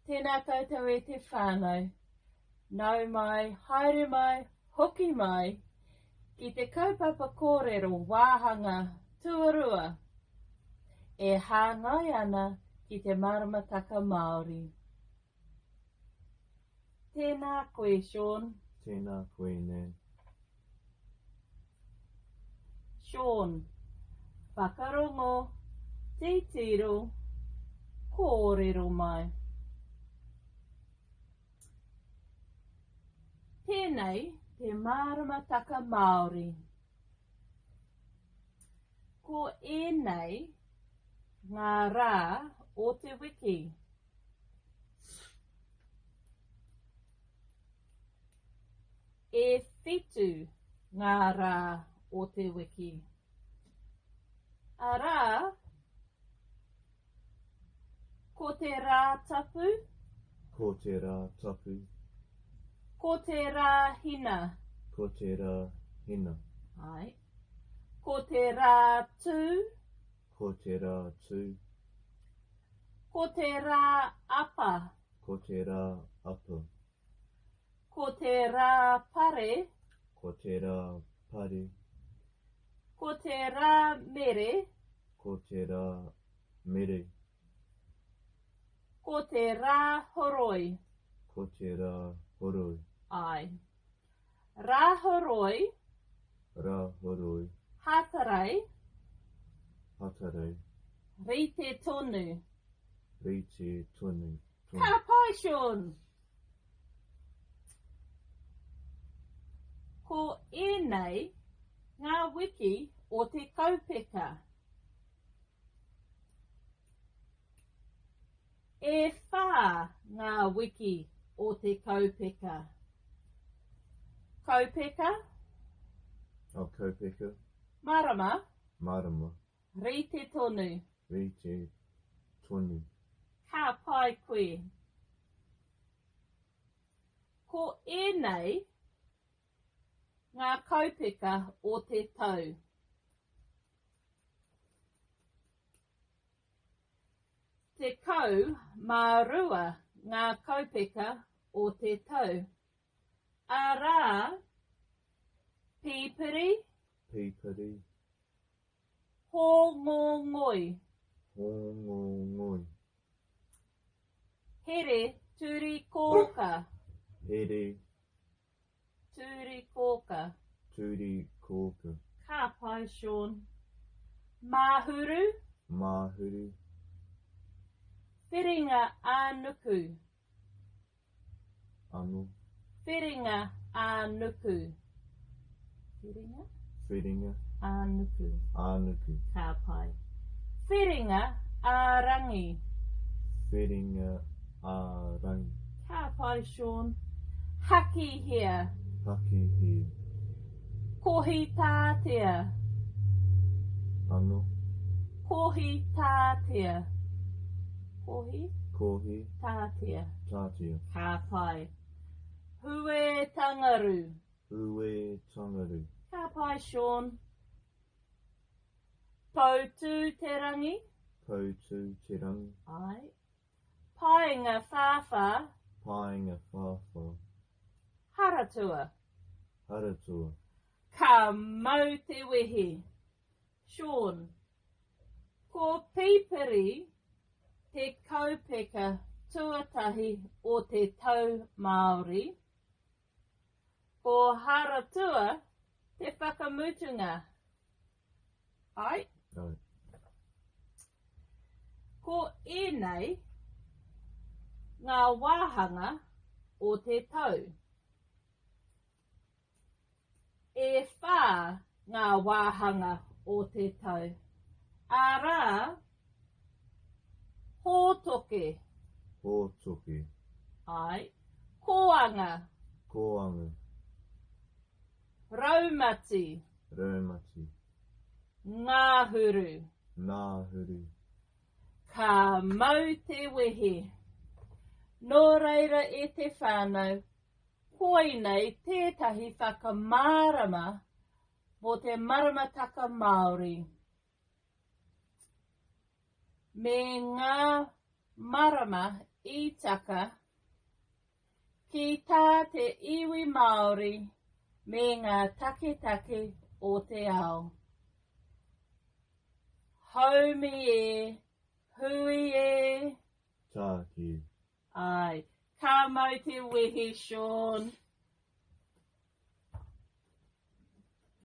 Tēnā koutou e te whānau. Nau mai, haere mai, hoki mai, ki te Kaupapa Körero wāhanga tuarua. E hāngai ana ki te Maramataka Māori. Tēnā koe, Sean. Tēnā koe, Nan. Sean, whakarongo, titiro, kōrero mai. Tēnei te Maramataka Māori. Ko ēnei ngā rā o te wiki. E whitu ngā rā o te wiki. Arā, ko te rā tapu. Ko te rā tapu. Ko te rā hina. Ko te rā hina. Ai. Ko te rā tū. Ko te rā tū. Ko te rā apa. Ko te rā apa. Ko te rā pare. Ko te rā pare. Ko te rā mere. Ko te rā mere. Ko te rā horoi. Ko te rā horoi. Ai. Rā horoi. Rā horoi. Hatarei. Hatarei. Rite tonu. Rite tonu. Ka pai, Sean. Ko ēnei ngā wiki o te kaupeka. E whā ngā wiki o te kaupeka. Kaupeka. O kaupeka. Marama. Marama. Rite tonu. Rite tonu. Ka pai koe. Ko ēnei ngā kaupeka o te tau. Te kau mā rua ngā kaupeka o te tau. Arā, pīpiri. Pīpiri. Hōngongoi. Hōngongoi. Here turi kōka. Here Turi kōka. turi kōka. Ka pai, Sean. Māhuru. Māhuru. Whiringa ānuku. Anu. Whiringa ānuku. Whiringa? Whiringa. Ānuku. Ānuku. Ka pai. Whiringa ārangi. Whiringa ārangi. Ka pai, Sean. Haki hea. Haki hea. Kohi tātea. Anu. Kohi tātea. Kohi Kohi tātea. tātea. Ka pai. Hue tangaru. Hue tangaru. Ka pai, Sean. Pautu te rangi. Pautu te rangi. Ai. Painga whawha. Painga whawha. Haratua. Haratua. Ka mau te wehe. Sean. Ko pīpiri te kaupeka tuatahi o te tau Māori. Ko haratua te whakamutunga. Ai. Ai. Ko ēnei ngā wāhanga o te tau. E whā ngā wāhanga o te tau. Arā, hōtoke. Hōtoke. Ai. Koanga. Koanga. Raumati. Raumati. Ngāhuru. Ngāhuru. Ka mau te wehe. Nō reira e te whānau, koinei tētahi whakamārama mō te Maramataka Māori. Me ngā marama I taka, ki tā te iwi Māori me ngā take o te ao. Haumi e, hui e. Tāki. Ai, ka mau te wehe, Sean.